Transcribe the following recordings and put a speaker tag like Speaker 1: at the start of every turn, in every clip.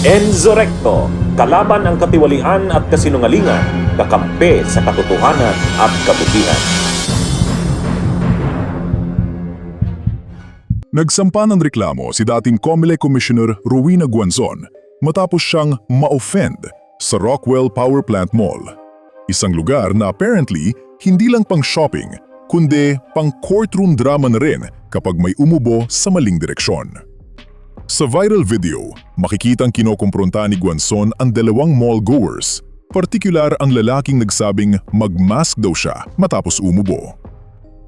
Speaker 1: Enzo Recto, kalaban ang katiwalian at kasinungalingan, kakampi sa katotohanan at kabutihan.
Speaker 2: Nagsampa ng reklamo si dating COMELEC Commissioner Rowena Guanzon matapos siyang ma-offend sa Rockwell Power Plant Mall. Isang lugar na apparently hindi lang pang shopping, kundi pang courtroom drama na rin kapag may umubo sa maling direksyon. Sa viral video, makikitang kinokompronta ni Guanzon ang dalawang mall goers, partikular ang lalaking nagsabing mag-mask daw siya matapos umubo.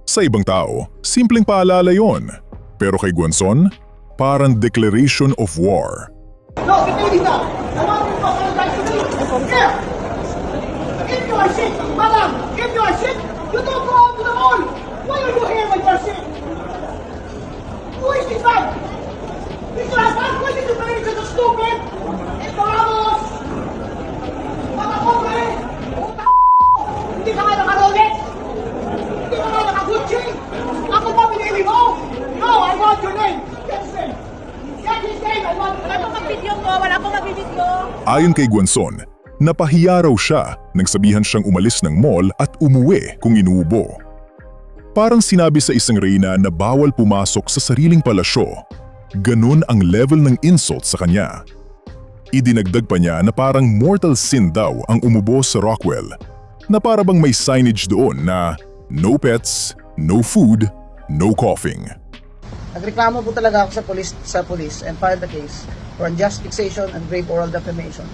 Speaker 2: Sa ibang tao, simpleng paalala yon. Pero kay Guanzon, parang declaration of war.
Speaker 3: No, get me dito! I want you to apologize to me! Here! If you are sick, madam! If you are sick, you don't go out to the mall! Why are you here when you are sick? Who is this man? Is your husband? Why did you marry such a stupid? Ito Ramos! Mga kombre! Hindi ka nga naka-Rolex! Hindi ka nga naka-Gucci! Ako ba pinili mo? No, I want your name! Get his name! Get his name! I want your name!
Speaker 4: Wala akong mabibidyo.
Speaker 2: Ayon kay Guanzon, napahiya raw siya nang sabihan siyang umalis ng mall at umuwi kung inuubo. Parang sinabi sa isang reyna na bawal pumasok sa sariling palasyo. Ganun ang level ng insult sa kanya. Idinagdag pa niya na parang mortal sin daw ang umubo sa Rockwell, na para bang may signage doon na no pets, no food, no coughing.
Speaker 5: Nagreklamo po talaga ako sa police and filed the case for unjust fixation and grave oral defamation.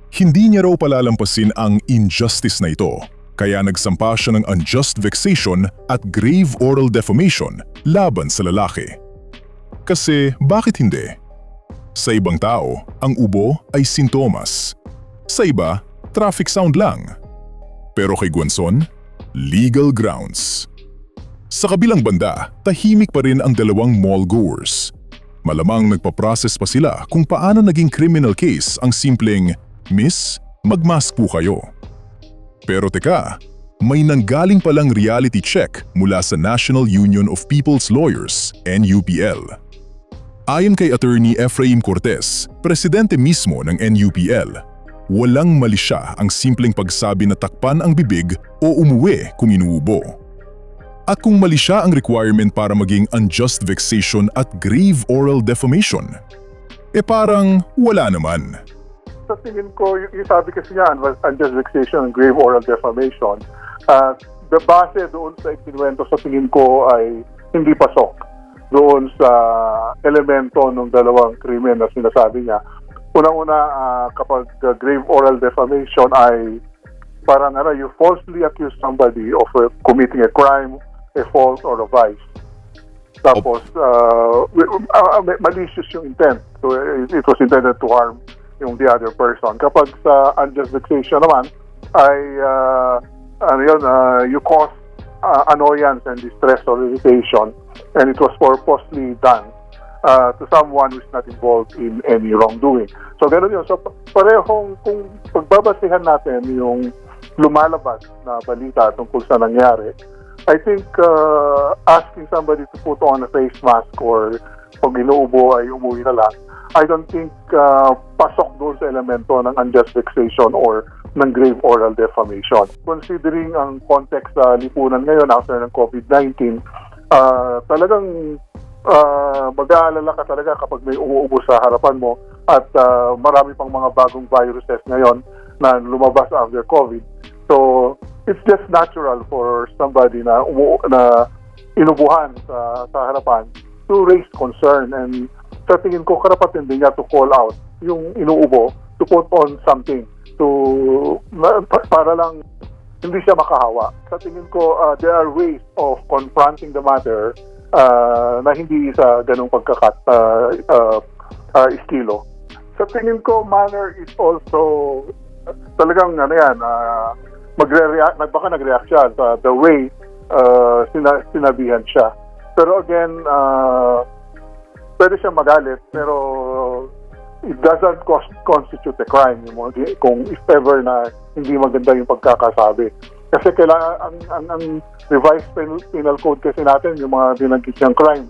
Speaker 2: Hindi niya raw palalampasin ang injustice na ito, kaya nagsampa siya ng unjust vexation at grave oral defamation laban sa lalaki. Kasi bakit hindi? Sa ibang tao, ang ubo ay sintomas. Sa iba, traffic sound lang. Pero kay Guanzon, legal grounds. Sa kabilang banda, tahimik pa rin ang dalawang mall goers. Malamang nagpa-process pa sila kung paano naging criminal case ang simpleng, "Miss, mag-mask po kayo." Pero teka, may nanggaling palang reality check mula sa National Union of People's Lawyers, NUPL. Ayon kay Attorney Efraim Cortez, presidente mismo ng NUPL, walang mali siya ang simpleng pagsabi na takpan ang bibig o umuwi kung inuubo. At kung mali siya ang requirement para maging unjust vexation at grave oral defamation, parang wala naman.
Speaker 6: Sa tingin ko, yung sabi kasi niya, unjust vexation and grave oral defamation, the base doon sa ikinuwento sa tingin ko ay hindi pasok doon sa elemento ng dalawang krimen na sinasabi niya. Unang-una, kapag grave oral defamation ay parang you falsely accuse somebody of committing a crime, a fault, or a vice. Tapos, malicious yung intent. So, it was intended to harm yung the other person. Kapag sa unjust vexation naman, ay, you cause annoyance and distress or irritation, and it was purposely done to someone who is not involved in any wrongdoing. So, gano'n yun. So, parehong, kung pagbabasihan natin yung lumalabas na balita tungkol sa nangyari, I think asking somebody to put on a face mask or pag inuubo ay umuwi na lang, I don't think pasok doon sa elemento ng unjust vexation or ng grave oral defamation. Considering ang context sa lipunan ngayon after ng COVID-19, talagang mag-aalala ka talaga kapag may umuubo sa harapan mo at marami pang mga bagong viruses ngayon na lumabas after COVID. So, it's just natural for somebody na inubuhan sa harapan to raise concern, and sa tingin ko karapatan din niya to call out yung inuubo, to put on something para lang hindi siya makahawa. Sa tingin ko there are ways of confronting the matter na hindi sa ganung estilo. Sa tingin ko manner is also talagang baka nag-react siya sa the way sinabihan siya. Pero again, pwede siya magalit, pero it doesn't constitute a crime kung if ever na hindi maganda yung pagkakasabi. Kasi kailangan ang revised penal code kasi natin, yung mga binanggit niyang crime,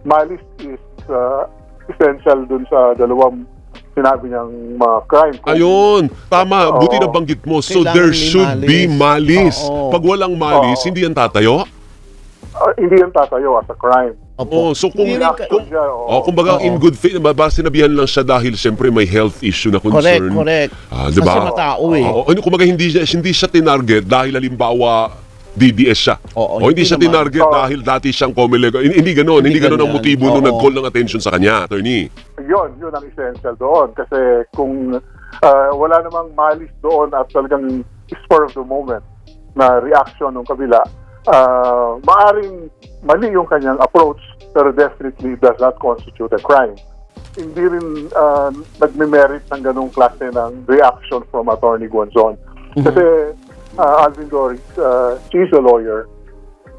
Speaker 6: malice is essential dun sa dalawang sinabi niyang mga crime.
Speaker 4: Ayun, tama.
Speaker 6: Oo.
Speaker 4: Buti na banggit mo. So
Speaker 7: Kailangan
Speaker 4: there
Speaker 7: may
Speaker 4: should be malis.
Speaker 7: Oo.
Speaker 4: Pag walang malis,
Speaker 6: Oo.
Speaker 4: hindi yan tatayo?
Speaker 6: Hindi yan tatayo as a crime.
Speaker 4: Oh, so kung,
Speaker 7: Hindi rin
Speaker 6: Reaction siya,
Speaker 4: kumbaga in good faith, baka sinabihan lang siya dahil siyempre may health issue na concern.
Speaker 7: Correct.
Speaker 4: Ah, diba?
Speaker 7: Kasi matao eh.
Speaker 4: Oo, kumbaga hindi siya tinarget dahil halimbawa DDS siya.
Speaker 7: Oo,
Speaker 4: O hindi siya
Speaker 7: hindi naman.
Speaker 4: tinarget dahil dati siyang COMELEC. Hindi ganoon. Hindi ganoon ang
Speaker 7: ganyan.
Speaker 4: motibo nung
Speaker 7: Oo.
Speaker 4: nag-call ng attention sa kanya, attorney.
Speaker 6: Yun ang essential doon. Kasi kung wala namang malis doon at talagang spur of the moment na reaction ng kabila, maaring mali yung kanyang approach, pero definitely does not constitute a crime. Hindi rin nagme-merit ng ganong klase ng reaction from Attorney Guanzon. Kasi Alvin Doris, she's a lawyer.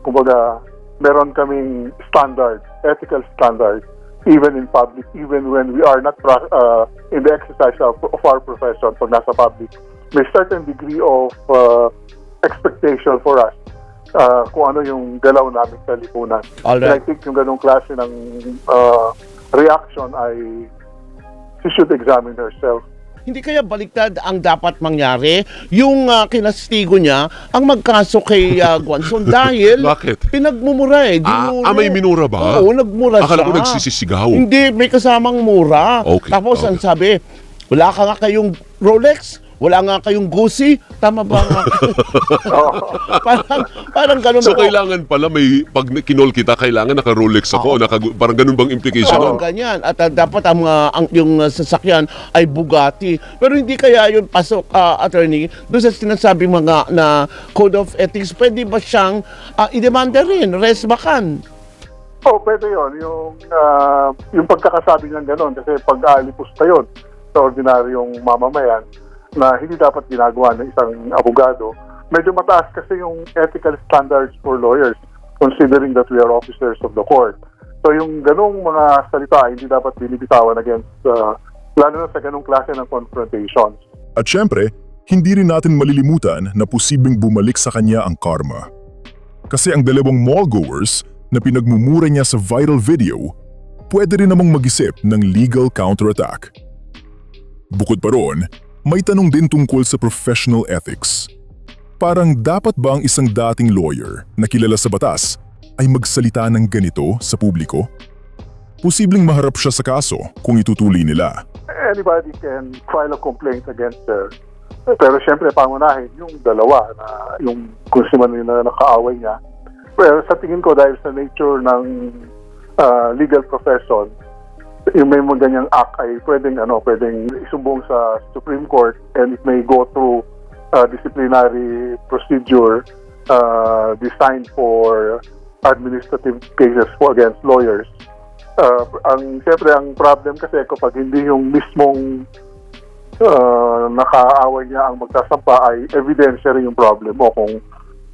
Speaker 6: Kumbaga, meron kaming standard, ethical standard, even in public, even when we are not in the exercise of our profession pag nasa public. May certain degree of expectation for us kung ano yung galaw namin sa lipunan.
Speaker 7: Alright.
Speaker 6: And I think yung ganong klase ng reaction ay she should examine herself.
Speaker 7: Hindi kaya baliktad ang dapat mangyari? Yung kinastigo niya ang magkaso kay Guanzon dahil
Speaker 4: Bakit?
Speaker 7: pinagmumura eh. Dinuro.
Speaker 4: May minura ba?
Speaker 7: Oo, nagmura
Speaker 4: Akala
Speaker 7: siya.
Speaker 4: ko nagsisisigaw.
Speaker 7: Hindi, may kasamang mura.
Speaker 4: Okay,
Speaker 7: Tapos ang
Speaker 4: okay.
Speaker 7: sabi, wala ka nga kayong Rolex, wala nga kayong Gucci, tama ba nga? parang ganun
Speaker 4: So
Speaker 7: ako.
Speaker 4: kailangan pala pag kinol kita, kailangan naka-Rolex ako. Parang ganun bang implication
Speaker 7: Oo,
Speaker 4: nun?
Speaker 7: ganyan. At dapat yung sasakyan ay Bugatti. Pero hindi kaya yun pasok, attorney, doon sa sinasabi mga na Code of Ethics, pwede ba siyang idemanda rin, res bakan?
Speaker 6: Pwede yun. Yung pagkakasabi niyan gano'n, kasi pag-aalipos pa yun sa ordinaryong mamamayan na hindi dapat ginagawa ng isang abogado. Medyo mataas kasi yung ethical standards for lawyers considering that we are officers of the court. So yung ganong mga salita hindi dapat binibitawan against lalo na sa ganong klase ng confrontations.
Speaker 2: At syempre, hindi rin natin malilimutan na posibleng bumalik sa kanya ang karma. Kasi ang dalawang mall-goers na pinagmumura niya sa viral video, pwede rin namang mag-isip ng legal counterattack. Bukod pa roon, may tanong din tungkol sa professional ethics. Parang dapat ba ang isang dating lawyer na kilala sa batas ay magsalita ng ganito sa publiko? Posibleng maharap siya sa kaso kung itutuloy nila.
Speaker 6: Anybody can file a complaint against her. Pero syempre pangunahin yung dalawa na yung kung sino man na nakaaway niya. Pero sa tingin ko dahil sa nature ng legal profession, yung may mga ganyang act ay pwedeng isumbong sa Supreme Court and it may go through disciplinary procedure designed for administrative cases against lawyers. Siyempre ang problem kasi kapag hindi yung mismong nakaaway niya ang magsasampa ay evidence rin yung problem mo kung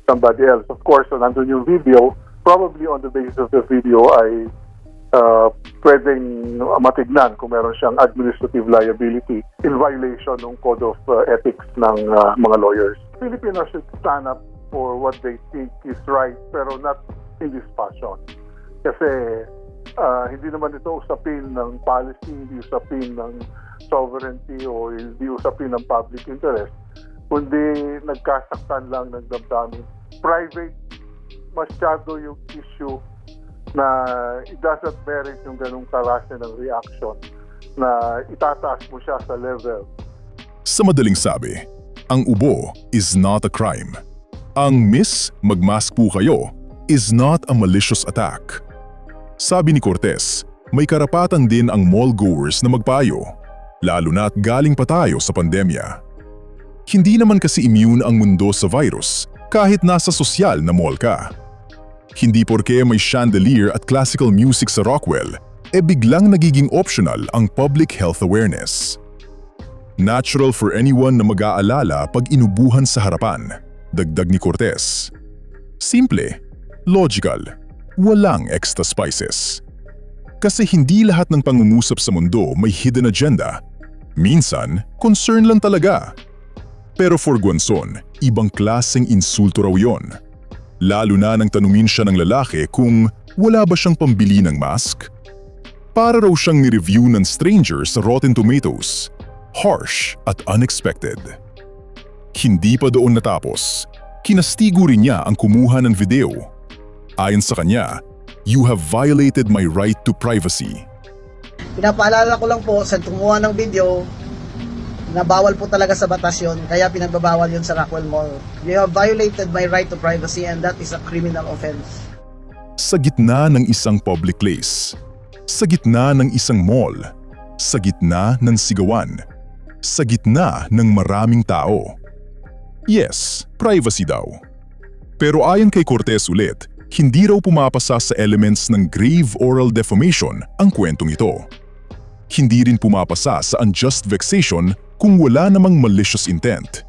Speaker 6: somebody else. Of course, nandun yung video, probably on the basis of the video ay pwedeng matignan kung meron siyang administrative liability in violation ng Code of Ethics ng mga lawyers. Filipinos should stand up for what they think is right pero not in this fashion. Kasi hindi naman ito usapin ng policy, hindi usapin ng sovereignty o hindi usapin ng public interest, kundi nagkasaktan lang ng damdamin. Private masyado yung issue na it doesn't merit yung ganung klase ng reaction na itataas mo siya sa level.
Speaker 2: Sa madaling sabi, ang ubo is not a crime. Ang miss, magmask po kayo, is not a malicious attack. Sabi ni Cortez, may karapatan din ang mall-goers na magpayo, lalo na't galing pa tayo sa pandemya. Hindi naman kasi immune ang mundo sa virus kahit nasa sosyal na mall ka. Hindi porke may chandelier at classical music sa Rockwell, biglang nagiging optional ang public health awareness. Natural for anyone na mag-aalala pag inubuhan sa harapan, dagdag ni Cortez. Simple, logical, walang extra spices. Kasi hindi lahat ng pangungusap sa mundo may hidden agenda. Minsan, concern lang talaga. Pero for Guanzon, ibang klaseng insulto raw yon. Lalo na nang tanungin siya ng lalaki kung wala ba siyang pambili ng mask. Para raw siyang ni-review ng stranger sa Rotten Tomatoes. Harsh at unexpected. Hindi pa doon natapos. Kinastigo rin niya ang kumuha ng video. Ayon sa kanya, "You have violated my right to privacy."
Speaker 5: Pinapaalala ko lang po sa kumuha ng video na bawal po talaga sa batas yun, kaya pinagbabawal yun sa Rockwell Mall. You have violated my right to privacy and that is a criminal offense.
Speaker 2: Sa gitna ng isang public place, sa gitna ng isang mall, sa gitna ng sigawan, sa gitna ng maraming tao. Yes, privacy daw. Pero ayon kay Cortez ulit, hindi raw pumapasa sa elements ng grave oral defamation ang kwentong ito. Hindi rin pumapasa sa unjust vexation kung wala namang malicious intent.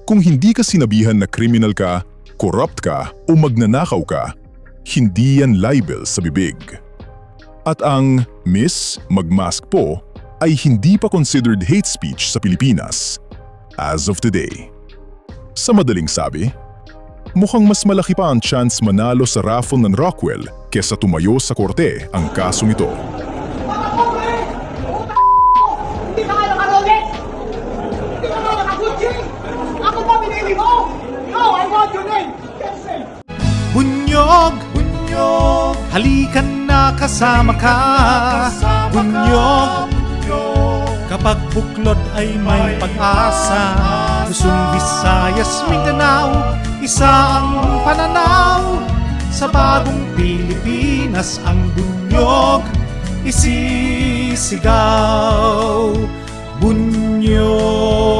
Speaker 2: Kung hindi ka sinabihan na criminal ka, corrupt ka o magnanakaw ka, hindi yan libel sa bibig. At ang Miss Magmask po ay hindi pa considered hate speech sa Pilipinas as of today. Sa madaling sabi, mukhang mas malaki pa ang chance manalo sa raffle ng Rockwell kesa tumayo sa korte ang kasong ito.
Speaker 3: Mga pobre! Puta hindi ka nga naka-Rolex! Hindi ka nga naka-Gucci! Ako ba binili mo? No, I want your name! Jensen!
Speaker 8: Bunyog, bunyog, halikan na kasama ka. Bunyog, kapag buklod ay may pag-asa. Luzon, Visayas, Mindanao, isa ang pananaw. Sa bagong Pilipinas ang bunyog isisigaw. Bunyog.